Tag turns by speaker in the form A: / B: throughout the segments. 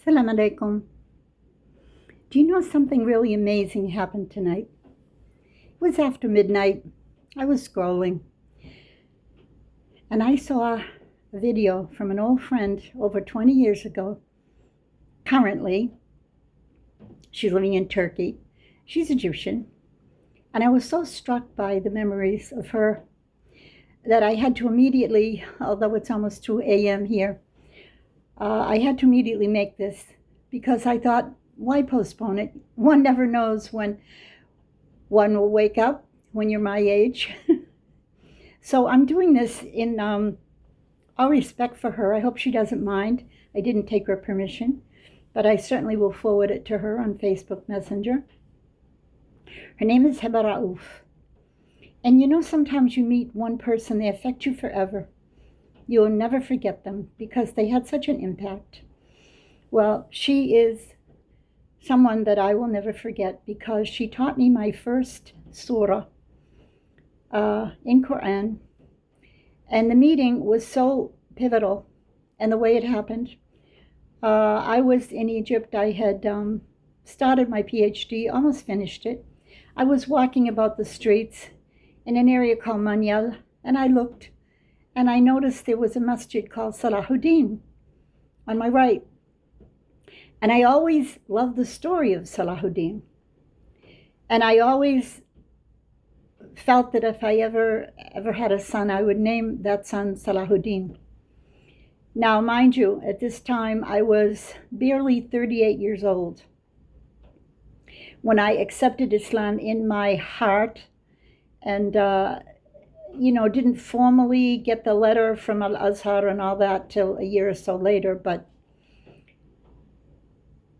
A: Assalamu alaikum. Do you know something really amazing happened tonight? It was after midnight. I was scrolling and I saw a video from an old friend over 20 years ago. Currently, she's living in Turkey. She's Egyptian. And I was so struck by the memories of her that I had to immediately, although it's almost 2 a.m. here, I had to immediately make this because I thought, why postpone it? One never knows when one will wake up when you're my age. So I'm doing this in all respect for her. I hope she doesn't mind. I didn't take her permission, but I certainly will forward it to her on Facebook Messenger. Her name is Heba. And you know, sometimes you meet one person, they affect you forever. You'll never forget them because they had such an impact. Well, she is someone that I will never forget because she taught me my first surah in Quran. And the meeting was so pivotal and the way it happened. I was in Egypt. I had started my PhD, almost finished it. I was walking about the streets in an area called Manyal, and I looked, and I noticed there was a masjid called Salahuddin on my right. And I always loved the story of Salahuddin. And I always felt that if I ever had a son, I would name that son Salahuddin. Now, mind you, at this time, I was barely 38 years old when I accepted Islam in my heart and, didn't formally get the letter from Al-Azhar and all that till a year or so later, but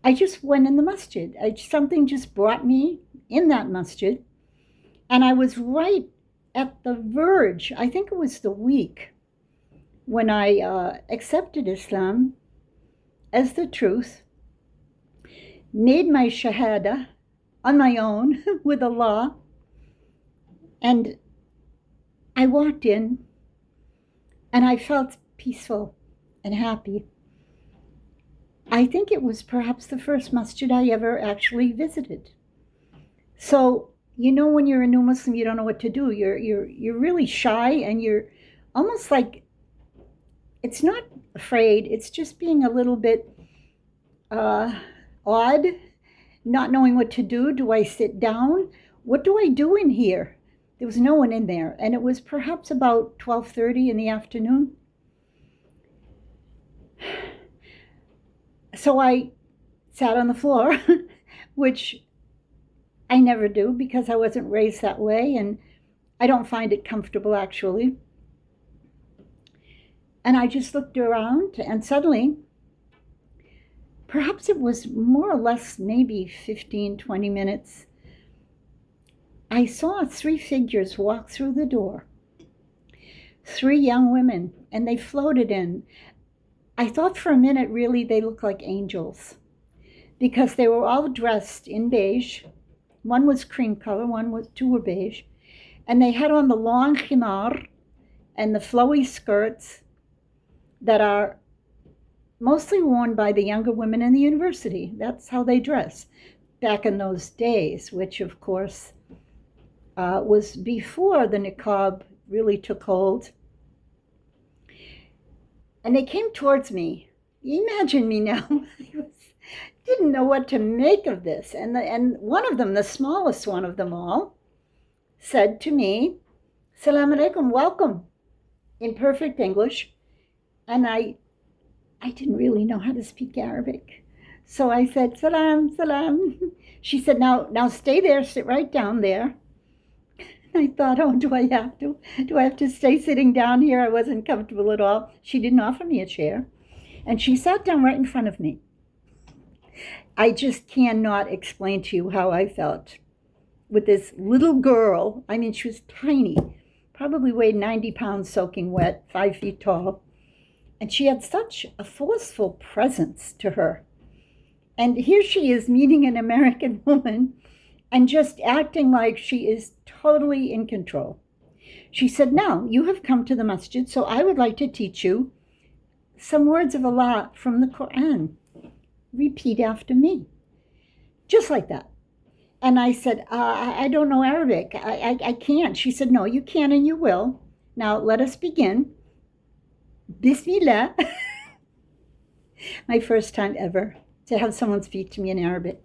A: I just went in the masjid. Something just brought me in that masjid, and I was right at the verge, I think it was the week, when I accepted Islam as the truth, made my shahada on my own with Allah, and I walked in and I felt peaceful and happy. I think it was perhaps the first masjid I ever actually visited. So, you know, when you're a new Muslim, you don't know what to do. You're really shy, and you're almost like, it's not afraid, it's just being a little bit odd, not knowing what to do. Do I sit down? What do I do in here? There was no one in there, and it was perhaps about 12:30 in the afternoon. So I sat on the floor, which I never do because I wasn't raised that way, and I don't find it comfortable, actually. And I just looked around, and suddenly, perhaps it was more or less maybe 15, 20 minutes, I saw 3 figures walk through the door. 3 young women, and they floated in. I thought for a minute, really, they looked like angels because they were all dressed in beige. One was cream color, 2 were beige. And they had on the long khimar and the flowy skirts that are mostly worn by the younger women in the university. That's how they dress back in those days, which of course was before the niqab really took hold. And they came towards me. Imagine me now. I didn't know what to make of this. And one of them, the smallest one of them all, said to me, "Assalamu alaikum, welcome," in perfect English. And I didn't really know how to speak Arabic. So I said, "Salam, salam." She said, now stay there, sit right down there. I thought, oh, do I have to? Do I have to stay sitting down here? I wasn't comfortable at all. She didn't offer me a chair. And she sat down right in front of me. I just cannot explain to you how I felt with this little girl. I mean, she was tiny, probably weighed 90 pounds soaking wet, 5 feet tall. And she had such a forceful presence to her. And here she is meeting an American woman and just acting like she is totally in control. She said, "Now, you have come to the masjid, so I would like to teach you some words of Allah from the Quran." repeat after me. Just like that. And I said, I don't know Arabic. I can't. She said, no, you can and you will. Now let us begin. Bismillah. My first time ever to have someone speak to me in Arabic.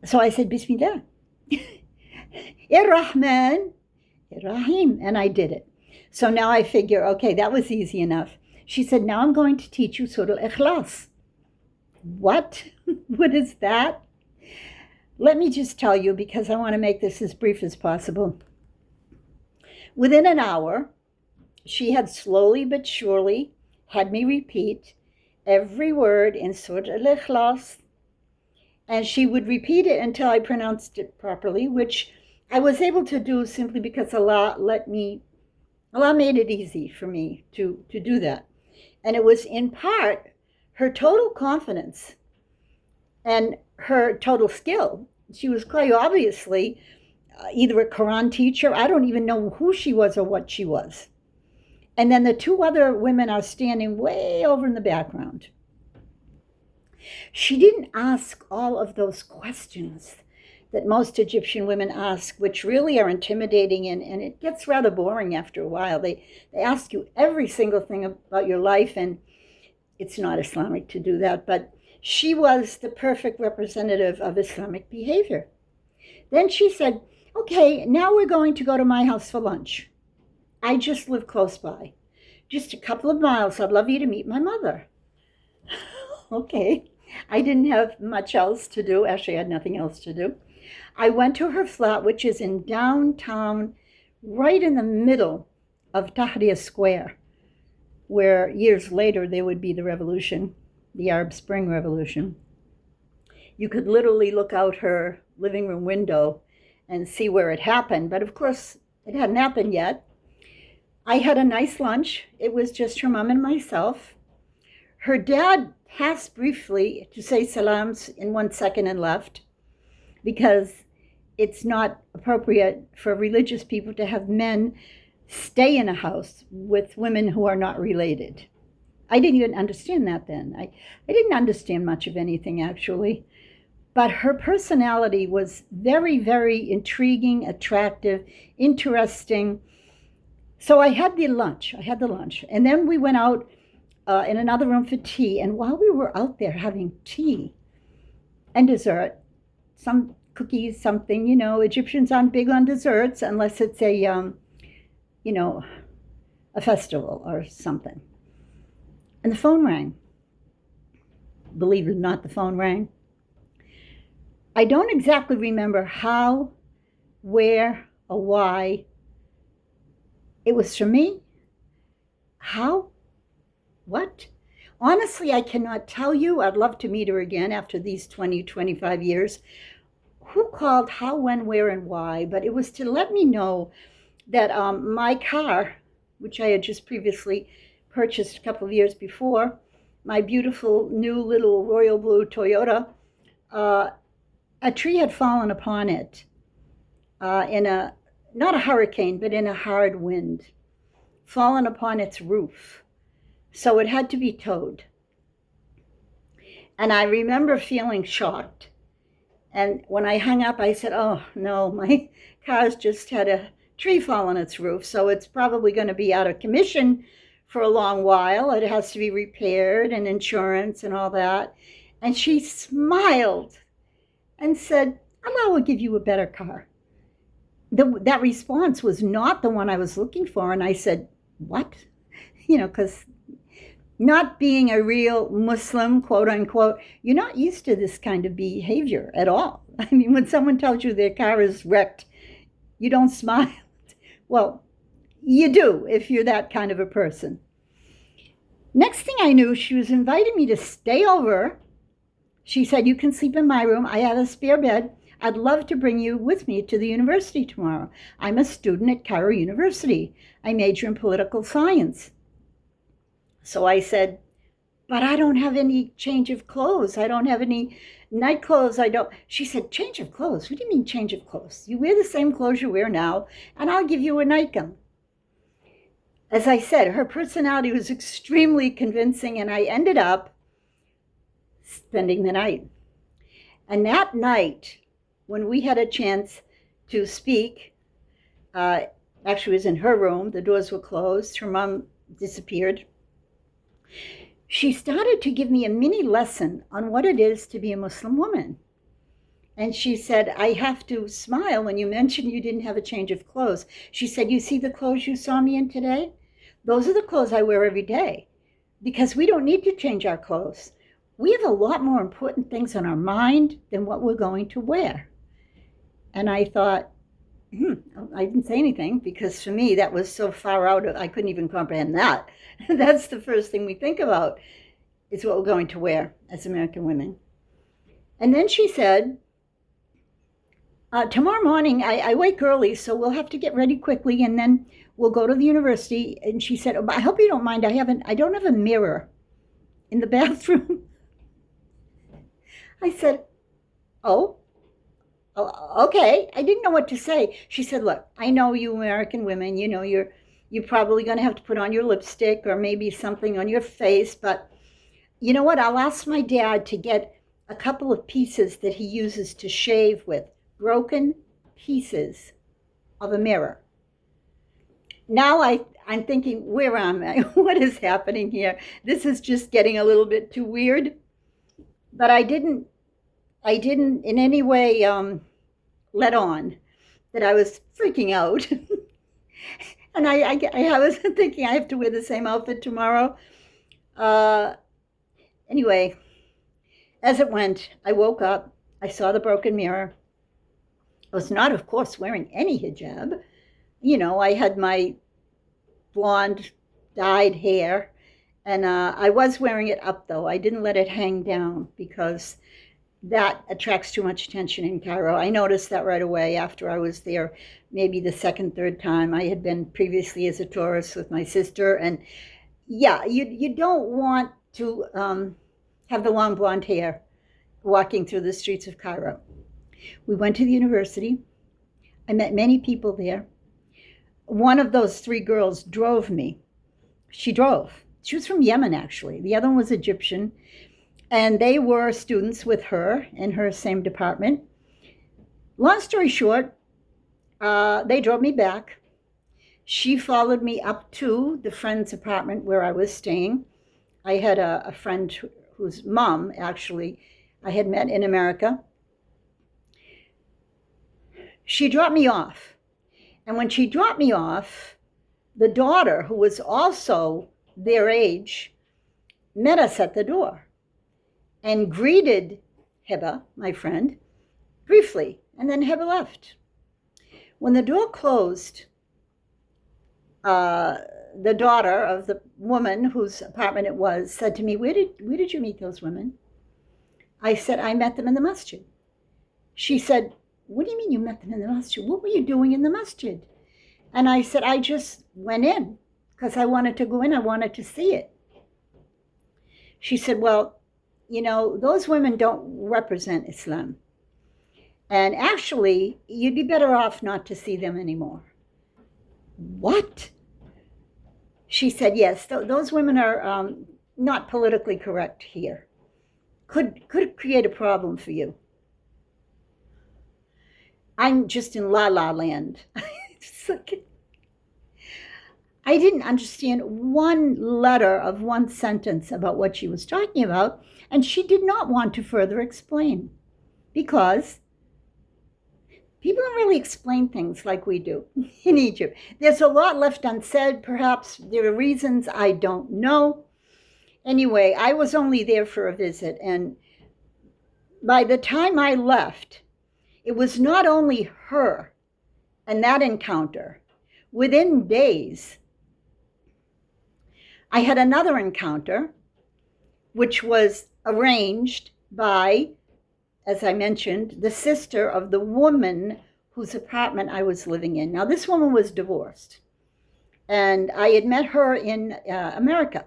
A: So I said, Bismillah. Ir-Rahman, Ir-Rahim. And I did it. So now I figure, okay, that was easy enough. She said, now I'm going to teach you Surah Al-Ikhlas. What? What is that? Let me just tell you, because I want to make this as brief as possible. Within an hour, she had slowly but surely had me repeat every word in Surah Al-Ikhlas, and she would repeat it until I pronounced it properly, which I was able to do simply because Allah made it easy for me to do that. And it was in part her total confidence and her total skill. She was quite obviously either a Quran teacher. I don't even know who she was or what she was. And then the two other women are standing way over in the background. She didn't ask all of those questions that most Egyptian women ask, which really are intimidating, and it gets rather boring after a while. They ask you every single thing about your life, and it's not Islamic to do that, but she was the perfect representative of Islamic behavior. Then she said, okay, now we're going to go to my house for lunch. I just live close by. Just a couple of miles. I'd love you to meet my mother. Okay. I didn't have much else to do. Actually, I had nothing else to do. I went to her flat, which is in downtown, right in the middle of Tahrir Square, where years later there would be the revolution, the Arab Spring Revolution. You could literally look out her living room window and see where it happened. But of course, it hadn't happened yet. I had a nice lunch. It was just her mom and myself. Her dad passed briefly to say salams in 1 second and left, because it's not appropriate for religious people to have men stay in a house with women who are not related. I didn't even understand that then. I didn't understand much of anything, actually. But her personality was very, very intriguing, attractive, interesting. So I had the lunch. And then we went out in another room for tea. And while we were out there having tea and dessert, some cookies, something, Egyptians aren't big on desserts unless it's a festival or something. And the phone rang. Believe it or not, the phone rang. I don't exactly remember how, where, or why. It was for me. How? What? Honestly, I cannot tell you. I'd love to meet her again after these 20, 25 years. Who called, how, when, where, and why? But it was to let me know that my car, which I had just previously purchased a couple of years before, my beautiful new little royal blue Toyota, a tree had fallen upon it in not a hurricane, but in a hard wind, fallen upon its roof. So it had to be towed. And I remember feeling shocked. And when I hung up, I said, oh, no, my car's just had a tree fall on its roof, so it's probably going to be out of commission for a long while. It has to be repaired and insurance and all that. And she smiled and said, Allah will give you a better car. That response was not the one I was looking for. And I said, what? Because not being a real Muslim, quote unquote, you're not used to this kind of behavior at all. I mean, when someone tells you their car is wrecked, you don't smile. Well, you do if you're that kind of a person. Next thing I knew, she was inviting me to stay over. She said, you can sleep in my room. I have a spare bed. I'd love to bring you with me to the university tomorrow. I'm a student at Cairo University. I major in political science. So I said, but I don't have any change of clothes. I don't have any night clothes. She said, change of clothes? What do you mean change of clothes? You wear the same clothes you wear now, and I'll give you a nightgown. As I said, her personality was extremely convincing, and I ended up spending the night. And that night, when we had a chance to speak, actually it was in her room, the doors were closed, her mom disappeared. She started to give me a mini lesson on what it is to be a Muslim woman. And she said, I have to smile when you mentioned you didn't have a change of clothes. She said, you see the clothes you saw me in today? Those are the clothes I wear every day, because we don't need to change our clothes. We have a lot more important things on our mind than what we're going to wear. And I thought, I didn't say anything, because for me that was so far out of, I couldn't even comprehend that. That's the first thing we think about, is what we're going to wear as American women. And then she said, tomorrow morning I wake early, so we'll have to get ready quickly, and then we'll go to the university. And she said, I hope you don't mind, I don't have a mirror in the bathroom. I said, oh, okay. I didn't know what to say. She said, look, I know you American women, you know, you're probably going to have to put on your lipstick or maybe something on your face, but you know what? I'll ask my dad to get a couple of pieces that he uses to shave with, broken pieces of a mirror. Now I'm thinking, where am I? What is happening here? This is just getting a little bit too weird. But I didn't in any way let on that I was freaking out. And I was thinking I have to wear the same outfit tomorrow. Anyway, as it went, I woke up, I saw the broken mirror. I was not, of course, wearing any hijab. You know, I had my blonde dyed hair, and I was wearing it up, though. I didn't let it hang down, because that attracts too much attention in Cairo. I noticed that right away after I was there, maybe the second, third time. I had been previously as a tourist with my sister, and yeah, you don't want to have the long blonde hair walking through the streets of Cairo. We went to the university. I met many people there. One of those three girls drove me. She drove. She was from Yemen, actually. The other one was Egyptian. And they were students with her in her same department. Long story short, they drove me back. She followed me up to the friend's apartment where I was staying. I had a friend whose mom, actually, I had met in America. She dropped me off. And when she dropped me off, the daughter, who was also their age, met us at the door and greeted Heba, my friend, briefly, and then Heba left. When the door closed, the daughter of the woman whose apartment it was said to me, where did you meet those women? I said, I met them in the masjid. She said, what do you mean you met them in the masjid? What were you doing in the masjid? And I said, I just went in because I wanted to go in. I wanted to see it. She said, well, you know, those women don't represent Islam. And actually, you'd be better off not to see them anymore. What? She said, yes, those women are not politically correct here. Could create a problem for you. I'm just in la-la land. I didn't understand one letter of one sentence about what she was talking about, and she did not want to further explain, because people don't really explain things like we do in Egypt. There's a lot left unsaid. Perhaps there are reasons I don't know. Anyway, I was only there for a visit, and by the time I left, it was not only her and that encounter. Within days, I had another encounter, which was arranged by, as I mentioned, the sister of the woman whose apartment I was living in. Now, this woman was divorced, and I had met her in America.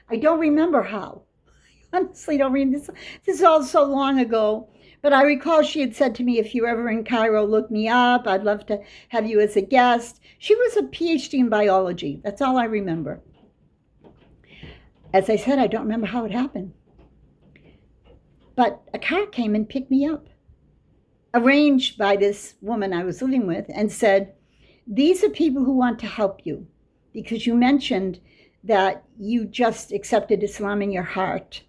A: I don't remember how. I honestly don't remember. This is all so long ago. But I recall she had said to me, if you're ever in Cairo, look me up. I'd love to have you as a guest. She was a PhD in biology. That's all I remember. As I said, I don't remember how it happened. But a car came and picked me up, arranged by this woman I was living with, and said, these are people who want to help you because you mentioned that you just accepted Islam in your heart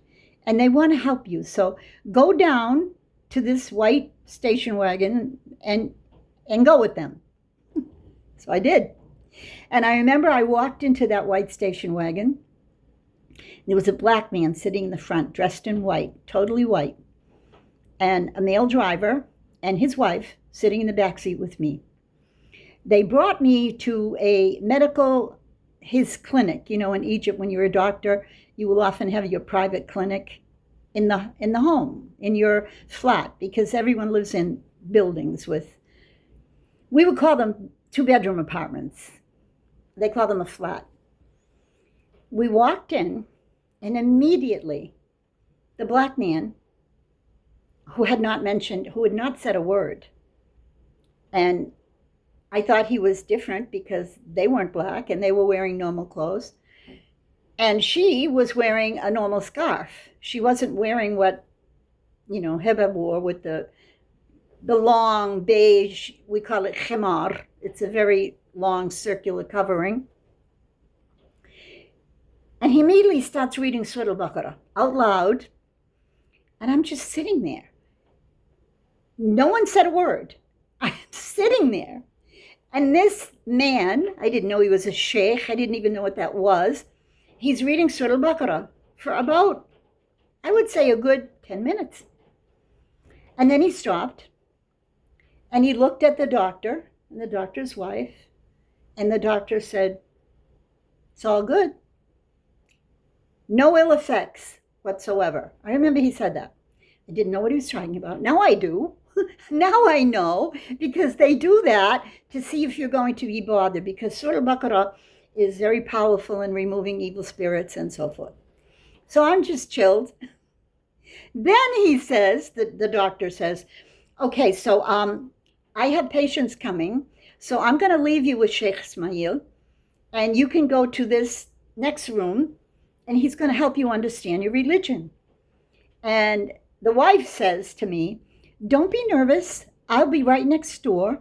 A: and they want to help you. So go down to this white station wagon and go with them. So I did. And I remember I walked into that white station wagon. There was a black man sitting in the front, dressed in white, totally white, and a male driver and his wife sitting in the back seat with me. They brought me to his clinic. You know, in Egypt, when you're a doctor, you will often have your private clinic in the home, in your flat, because everyone lives in buildings with, we would call them 2-bedroom apartments. They call them a flat. We walked in, and immediately the black man, who had not said a word, and I thought he was different because they weren't black and they were wearing normal clothes. And she was wearing a normal scarf. She wasn't wearing what, Heba wore with the long beige, we call it khimar. It's a very long circular covering. And he immediately starts reading Surah Al-Baqarah out loud. And I'm just sitting there. No one said a word. I'm sitting there. And this man, I didn't know he was a sheikh. I didn't even know what that was. He's reading Surah Al-Baqarah for about, I would say, a good 10 minutes. And then he stopped. And he looked at the doctor and the doctor's wife. And the doctor said, it's all good. No ill effects whatsoever. I remember he said that. I didn't know what he was talking about. Now I do. Now I know, because they do that to see if you're going to be bothered, because Surah Al-Baqarah is very powerful in removing evil spirits and so forth. So I'm just chilled. Then he says, the doctor says, okay, so I have patients coming, so I'm going to leave you with Sheikh Ismail, and you can go to this next room, and he's going to help you understand your religion. And the wife says to me, don't be nervous. I'll be right next door.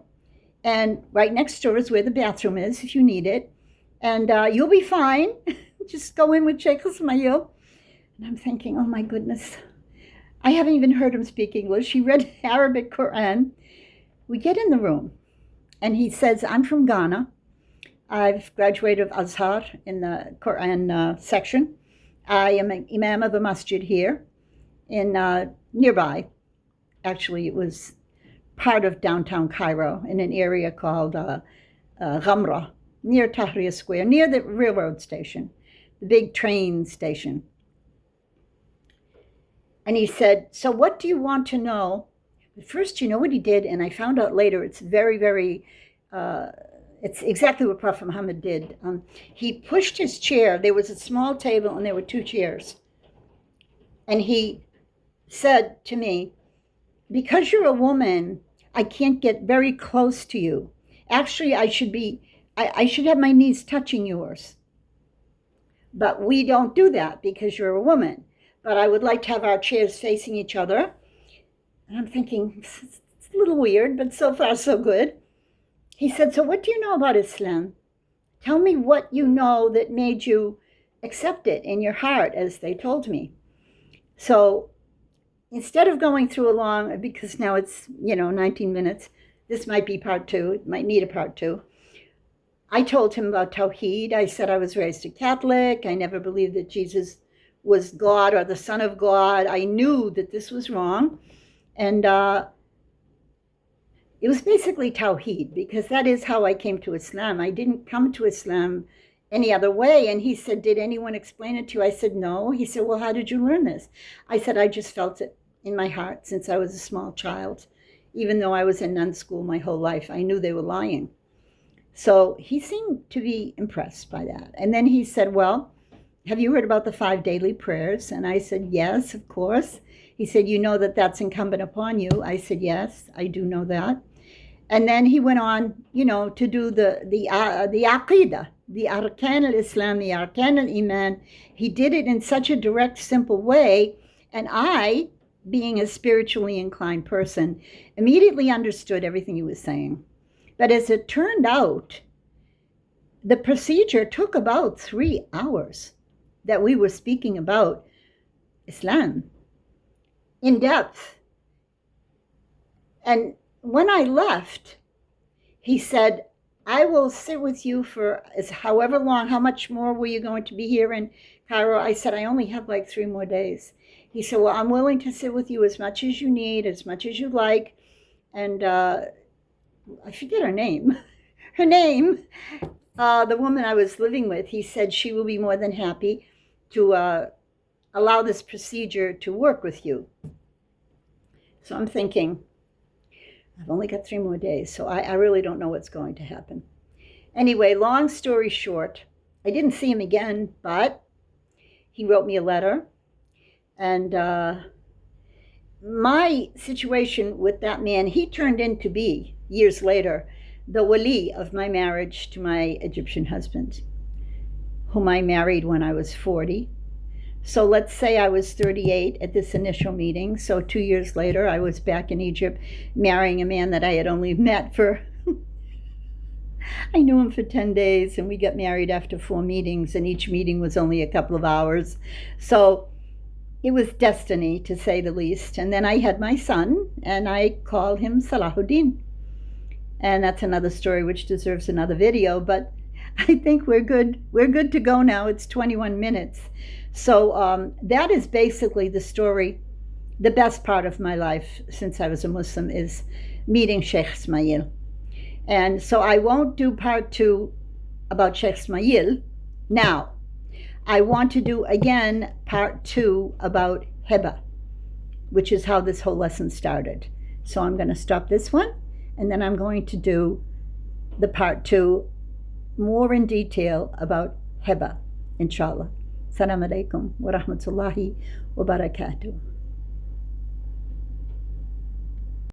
A: And right next door is where the bathroom is if you need it. And you'll be fine. Just go in with Shaykh Ismail. And I'm thinking, oh my goodness. I haven't even heard him speak English. He read Arabic Quran. We get in the room. And he says, I'm from Ghana. I've graduated of Azhar in the Quran section. I am an imam of a masjid here in nearby. Actually, it was part of downtown Cairo in an area called Ghamra, near Tahrir Square, near the railroad station, the big train station. And he said, so what do you want to know? But first, you know what he did? And I found out later, it's very, very, it's exactly what Prophet Muhammad did. He pushed his chair. There was a small table and there were 2 chairs. And he said to me, because you're a woman, I can't get very close to you. Actually, I should have my knees touching yours. But we don't do that because you're a woman. But I would like to have our chairs facing each other. And I'm thinking, it's a little weird, but so far so good. He said, so what do you know about Islam? Tell me what you know that made you accept it in your heart, as they told me. So instead of going through a long, because now it's, 19 minutes, this might be part 2, it might need a part 2. I told him about Tawheed. I said I was raised a Catholic. I never believed that Jesus was God or the Son of God. I knew that this was wrong. And it was basically Tawheed, because that is how I came to Islam. I didn't come to Islam any other way. And he said, did anyone explain it to you? I said, no. He said, well, how did you learn this? I said, I just felt it in my heart since I was a small child. Even though I was in nun school my whole life, I knew they were lying. So he seemed to be impressed by that. And then he said, well, have you heard about the 5 daily prayers? And I said, yes, of course. He said, you know that that's incumbent upon you? I said, yes, I do know that. And then he went on, to do the aqidah, the arkan al-Islam, the arkan al-Iman. He did it in such a direct, simple way. And I being a spiritually inclined person, immediately understood everything he was saying. But as it turned out, the procedure took about 3 hours that we were speaking about Islam in depth. And when I left, he said, I will sit with you for however long. How much more were you going to be here in Cairo? I said, I only have like 3 more days. He said, well, I'm willing to sit with you as much as you need, as much as you like. And I forget her name. Her name, the woman I was living with, he said she will be more than happy to allow this procedure to work with you. So I'm thinking, I've only got 3 more days, so I really don't know what's going to happen. Anyway, long story short, I didn't see him again, but he wrote me a letter. And my situation with that man, he turned in to be, years later, the Wali of my marriage to my Egyptian husband, whom I married when I was 40. So let's say I was 38 at this initial meeting. So 2 years later, I was back in Egypt marrying a man that I had only met for, I knew him for 10 days, and we got married after 4 meetings, and each meeting was only a couple of hours. So it was destiny, to say the least. And then I had my son, and I called him Salahuddin. And that's another story which deserves another video, but I think we're good. We're good to go now. It's 21 minutes. So that is basically the story. The best part of my life since I was a Muslim is meeting Sheikh Ismail. And so I won't do part 2 about Sheikh Ismail now. I want to do again part 2 about Heba, which is how this whole lesson started. So I'm going to stop this one, and then I'm going to do the part 2 more in detail about Heba, inshallah. Assalamu alaikum wa rahmatullahi wa barakatuh.